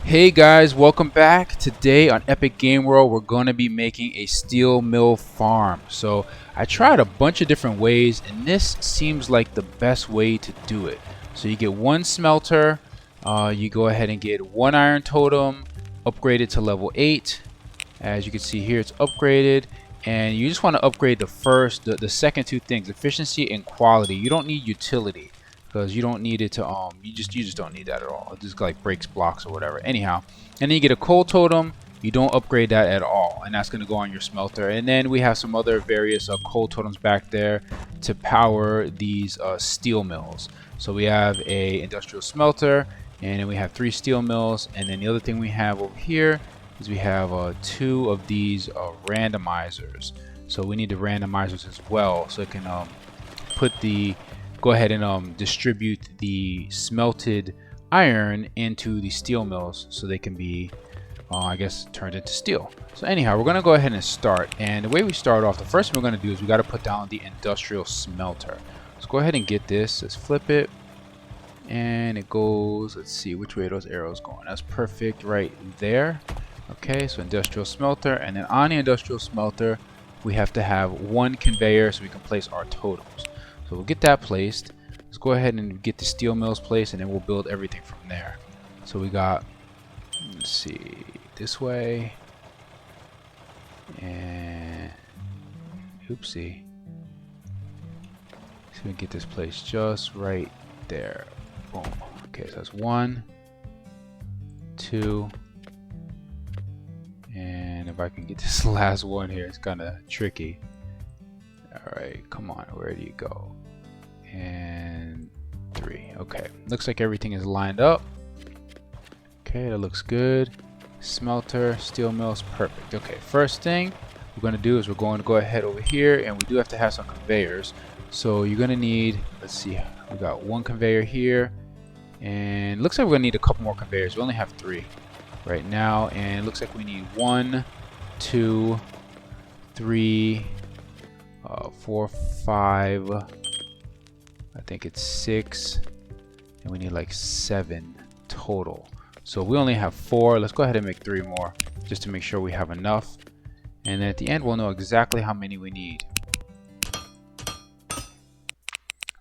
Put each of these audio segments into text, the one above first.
Hey guys, welcome back. Today on Epic Game World, we're going to be making a steel mill farm. So I tried a bunch of different ways, and this seems like the best way to do it. So you get one smelter, you go ahead and get one iron totem, upgrade it to level 8. As you can see here, it's upgraded, and you just want to upgrade the second two things, efficiency and quality. You don't need utility, because you don't need it to you just don't need that at all. It just like breaks blocks or whatever. Anyhow, and then you get a coal totem. You don't upgrade that at all, and that's going to go on your smelter. And then we have some other various coal totems back there to power these steel mills. So we have a industrial smelter, and then we have 3 steel mills. And then the other thing we have over here is we have 2 of these randomizers. So we need the randomizers as well, so it can go ahead and distribute the smelted iron into the steel mills so they can be, I guess, turned into steel. So anyhow, we're going to go ahead and start. And the way we start off, the first thing we're going to do is we got to put down the industrial smelter. Let's go ahead and get this. Let's flip it. And it goes, let's see, which way are those arrows going? That's perfect right there. Okay, so industrial smelter. And then on the industrial smelter, we have to have 1 conveyor so we can place our totems. So we'll get that placed. Let's go ahead and get the steel mills placed, and then we'll build everything from there. So we got, let's see, this way, and oopsie. So we get this placed just right there. Boom. Okay, so that's 1, 2, and if I can get this last one here, it's kind of tricky. Alright, come on, where do you go? And 3. Okay, looks like everything is lined up. Okay, that looks good. Smelter, steel mills, perfect. Okay, first thing we're going to do is we're going to go ahead over here, and we do have to have some conveyors. So you're going to need, let's see, we got 1 conveyor here, and it looks like we're going to need a couple more conveyors. We only have 3 right now, and it looks like we need 1, 2, 3, 4, 5, I think it's 6, and we need like 7 total. So we only have 4. Let's go ahead and make 3 more just to make sure we have enough, and then at the end we'll know exactly how many we need.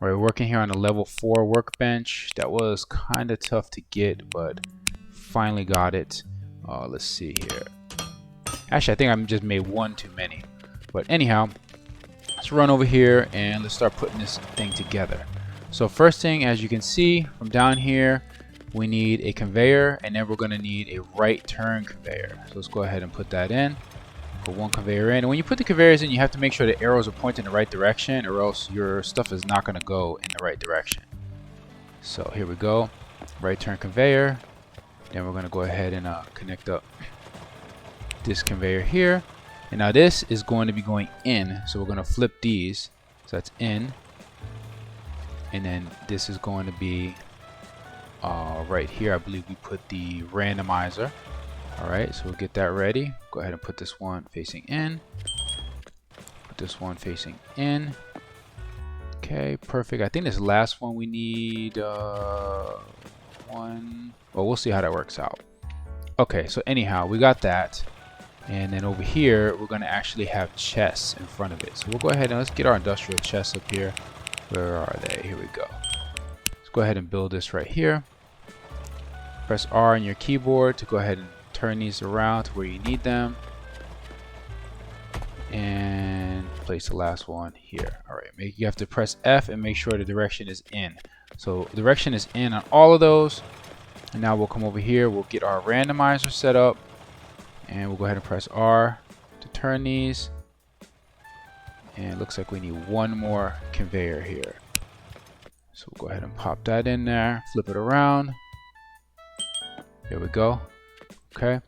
Alright, we're working here on a level 4 workbench. That was kind of tough to get, but finally got it. Let's see here. Actually, I think I just made 1 too many, but anyhow, let's run over here and let's start putting this thing together. So first thing, as you can see from down here, we need a conveyor, and then we're going to need a right turn conveyor. So let's go ahead and put that in. Put 1 conveyor in, and when you put the conveyors in, you have to make sure the arrows are pointing in the right direction, or else your stuff is not going to go in the right direction. So here we go, right turn conveyor. Then we're going to go ahead and connect up this conveyor here. And now this is going to be going in, so we're going to flip these. So that's in, and then this is going to be right here. I believe we put the randomizer. Alright, so we'll get that ready. Go ahead and put this one facing in. Put this one facing in. Okay, perfect. I think this last one we need 1. Well, we'll see how that works out. Okay, so anyhow, we got that. And then over here, we're going to actually have chests in front of it. So we'll go ahead and let's get our industrial chests up here. Where are they? Here we go. Let's go ahead and build this right here. Press R on your keyboard to go ahead and turn these around to where you need them. And place the last one here. Alright, you have to press F and make sure the direction is in. So direction is in on all of those. And now we'll come over here. We'll get our randomizer set up. And we'll go ahead and press R to turn these. And it looks like we need 1 more conveyor here. So we'll go ahead and pop that in there. Flip it around. There we go. Okay.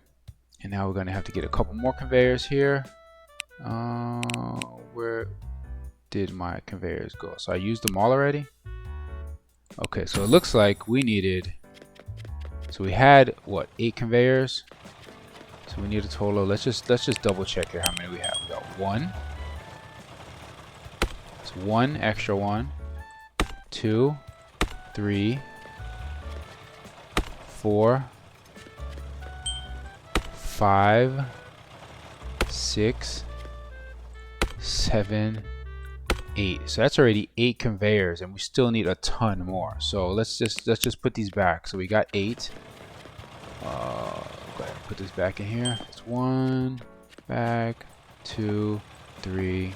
And now we're going to have to get a couple more conveyors here. Where did my conveyors go? So I used them all already. Okay, so it looks like we needed, so we had what, 8 conveyors. So we need a total. Let's just double check here how many we have. We got 1, It's 1 extra 1, 2, 3, 4, 5, 6, 7, 8. So that's already 8 conveyors, and we still need a ton more. So let's just put these back. So we got 8. Go ahead and put this back in here. It's 1 back, 2, 3,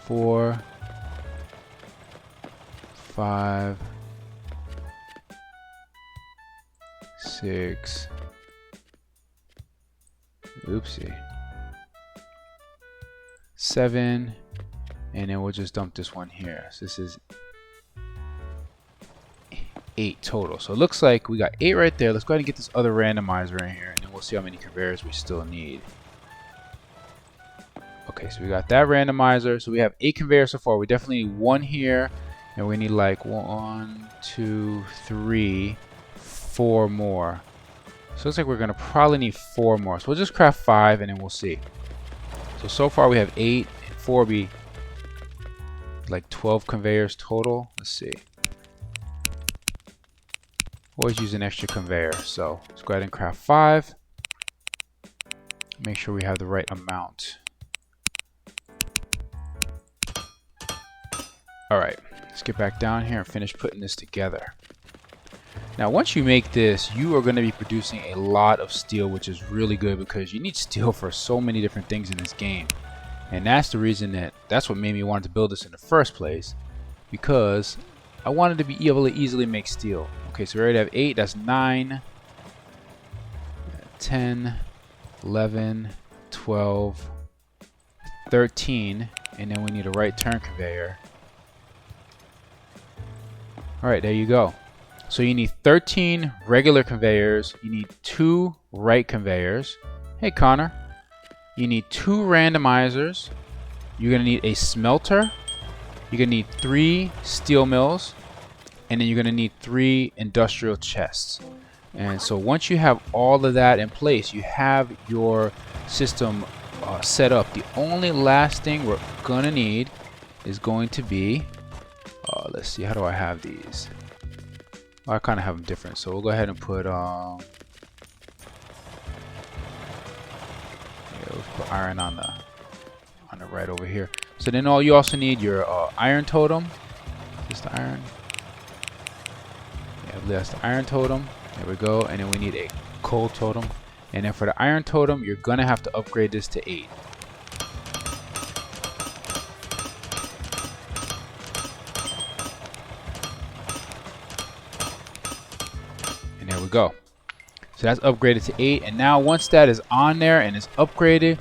4, 5, 6. Oopsie. 7, and then we'll just dump this one here. So this is 8 total. So it looks like we got 8 right there. Let's go ahead and get this other randomizer in here, and then we'll see how many conveyors we still need. Okay, so we got that randomizer. So we have 8 conveyors so far. We definitely need 1 here, and we need like 1, 2, 3, 4 more. So it looks like we're gonna probably need 4 more. So we'll just craft 5, and then we'll see. So far we have 8, and 4 will be like 12 conveyors total. Let's see. Always use an extra conveyor. So let's go ahead and craft 5. Make sure we have the right amount. Alright, let's get back down here and finish putting this together. Now once you make this, you are going to be producing a lot of steel, which is really good because you need steel for so many different things in this game. And that's the reason that's what made me want to build this in the first place, because I wanted to be able to easily make steel. Okay, so we already have 8, that's 9, 10, 11, 12, 13, and then we need a right turn conveyor. Alright, there you go. So you need 13 regular conveyors, you need 2 right conveyors. Hey Connor. You need 2 randomizers. You're going to need a smelter. You're going to need 3 steel mills. And then you're going to need 3 industrial chests. And so once you have all of that in place, you have your system set up. The only last thing we're going to need is going to be, let's see, how do I have these? I kind of have them different, so we'll go ahead and put let's put iron on the right over here. So then you also need your iron totem. Just the iron. Yeah, that's the iron totem. There we go. And then we need a coal totem. And then for the iron totem, you're gonna have to upgrade this to 8. And there we go. So that's upgraded to 8, and now once that is on there and it's upgraded,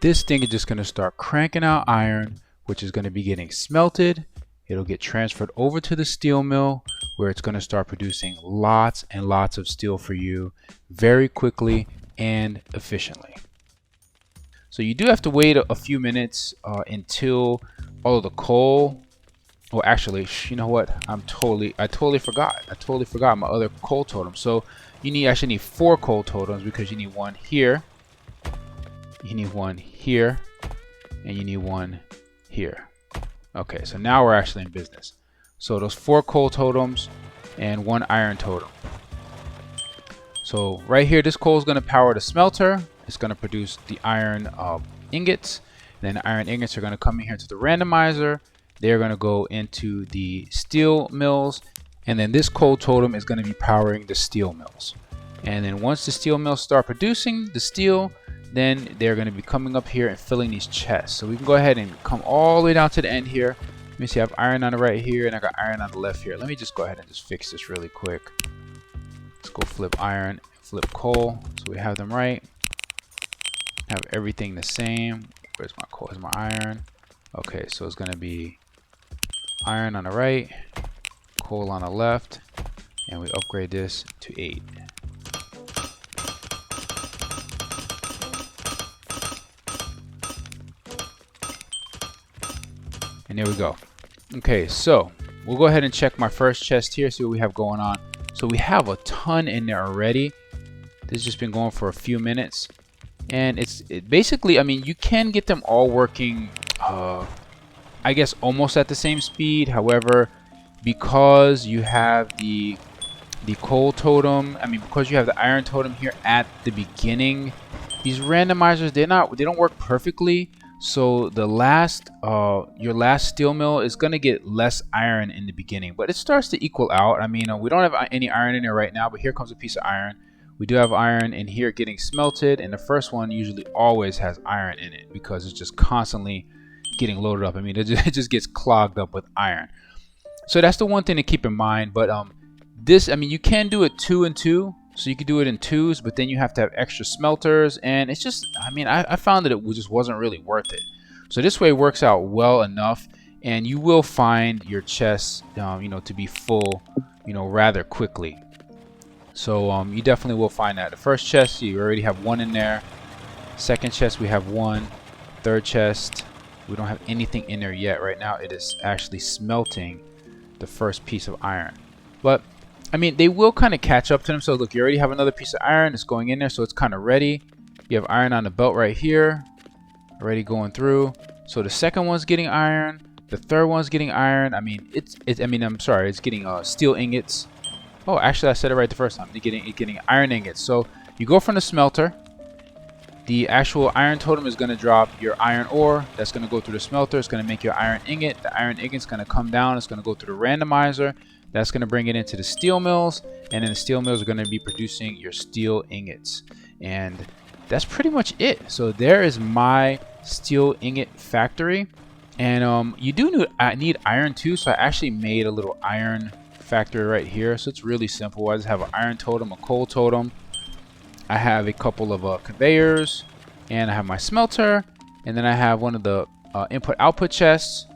this thing is just going to start cranking out iron, which is going to be getting smelted. It'll get transferred over to the steel mill, where it's going to start producing lots and lots of steel for you very quickly and efficiently. So you do have to wait a few minutes until all of the coal. Well, actually, you know what? I totally forgot. I totally forgot my other coal totem. So you actually need 4 coal totems, because you need 1 here, you need 1 here, and you need 1 here. Okay, so now we're actually in business. So those 4 coal totems and 1 iron totem. So right here, this coal is going to power the smelter. It's going to produce the iron ingots. Then the iron ingots are going to come in here to the randomizer. They're going to go into the steel mills, and then this coal totem is going to be powering the steel mills. And then once the steel mills start producing the steel, then they're going to be coming up here and filling these chests. So we can go ahead and come all the way down to the end here. Let me see, I have iron on the right here, and I got iron on the left here. Let me just go ahead and just fix this really quick. Let's go flip iron, flip coal, so we have them right. Have everything the same. Where's my coal? Here's my iron. Okay, so it's going to be iron on the right, coal on the left, and we upgrade this to 8. And there we go. Okay, so we'll go ahead and check my first chest here, see what we have going on. So we have a ton in there already. This has just been going for a few minutes, and it's basically, I mean, you can get them all working I guess almost at the same speed. However, because you have the coal totem, because you have the iron totem here at the beginning, these randomizers, they don't work perfectly. So the your last steel mill is gonna get less iron in the beginning, but it starts to equal out. We don't have any iron in there right now, but here comes a piece of iron. We do have iron in here getting smelted, and the first one usually always has iron in it because it's just constantly getting loaded up. It just gets clogged up with iron. So that's the one thing to keep in mind. But you can do it 2 and 2, so you could do it in 2s, but then you have to have extra smelters, and it's just, I found that it just wasn't really worth it. So this way works out well enough, and you will find your chests, to be full, rather quickly. So you definitely will find that. The first chest, you already have 1 in there. Second chest, we have 1. Third chest, we don't have anything in there yet. Right now, it is actually smelting the first piece of iron. But they will kind of catch up to them. So look, you already have another piece of iron. It's going in there, so it's kind of ready. You have iron on the belt right here, already going through. So the second one's getting iron. The third one's getting iron. It's getting steel ingots. Oh, actually, I said it right the first time. It's getting iron ingots. So you go from the smelter. The actual iron totem is going to drop your iron ore. That's going to go through the smelter. It's going to make your iron ingot. The iron ingot's going to come down. It's going to go through the randomizer. That's going to bring it into the steel mills, and then the steel mills are going to be producing your steel ingots. And that's pretty much it. So there is my steel ingot factory. And you do need iron too, so I actually made a little iron factory right here. So it's really simple. I just have an iron totem, a coal totem. I have a couple of conveyors, and I have my smelter, and then I have one of the input-output chests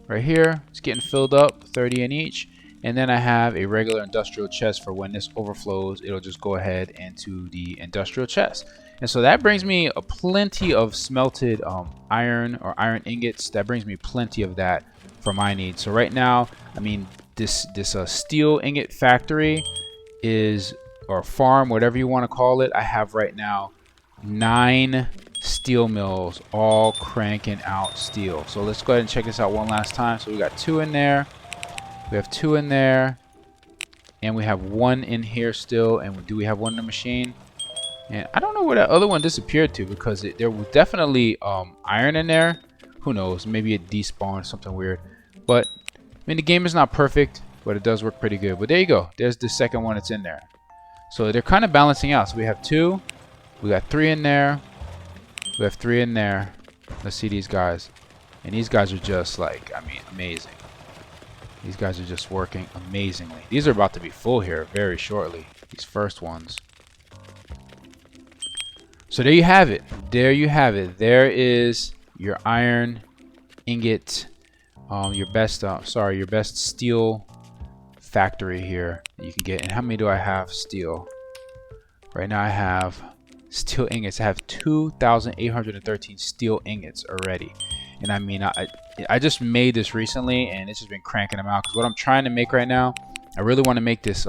right here. It's getting filled up, 30 in each. And then I have a regular industrial chest for when this overflows, it'll just go ahead into the industrial chest. And so that brings me plenty of smelted iron or iron ingots. That brings me plenty of that for my needs. So right now, this steel ingot factory is, or farm, whatever you want to call it, I have right now 9 steel mills all cranking out steel. So let's go ahead and check this out one last time. So we got 2 in there. We have 2 in there, and we have 1 in here still. And do we have 1 in the machine? And I don't know where that other one disappeared to, because there was definitely iron in there. Who knows? Maybe it despawned, something weird. But the game is not perfect, but it does work pretty good. But there you go. There's the second one that's in there. So they're kind of balancing out. So we have 2. We got 3 in there. We have 3 in there. Let's see these guys. And these guys are just like, amazing. These guys are just working amazingly. These are about to be full here very shortly, these first ones. So there you have it. There you have it. There is your iron ingot, your best steel factory here that you can get. And how many do I have steel? Right now I have steel ingots. I have 2,813 steel ingots already. And I just made this recently, and it's just been cranking them out. Because what I'm trying to make right now, I really want to make this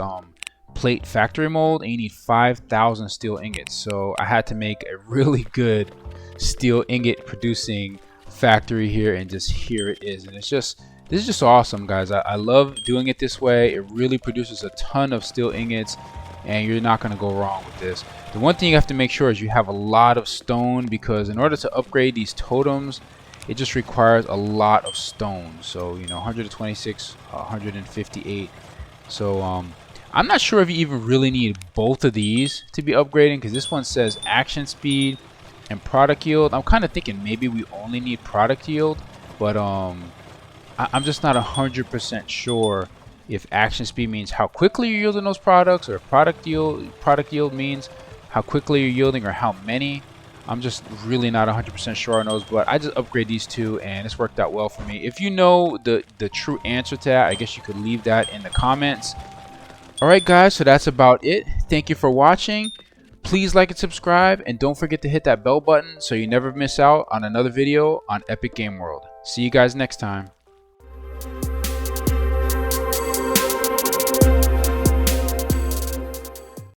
plate factory mold, and you need 5,000 steel ingots. So I had to make a really good steel ingot producing factory here, and just here it is. And this is just awesome, guys. I love doing it this way. It really produces a ton of steel ingots, and you're not going to go wrong with this. The one thing you have to make sure is you have a lot of stone, because in order to upgrade these totems, it just requires a lot of stone. So 126, 158. So I'm not sure if you even really need both of these to be upgrading, because this one says action speed and product yield. I'm kind of thinking maybe we only need product yield, but I'm just not 100% sure if action speed means how quickly you're yielding those products, or product yield means how quickly you're yielding or how many. I'm just really not 100% sure on those, but I just upgrade these 2, and it's worked out well for me. If you know the true answer to that, I guess you could leave that in the comments. Alright guys, so that's about it. Thank you for watching. Please like and subscribe, and don't forget to hit that bell button so you never miss out on another video on Epic Game World. See you guys next time.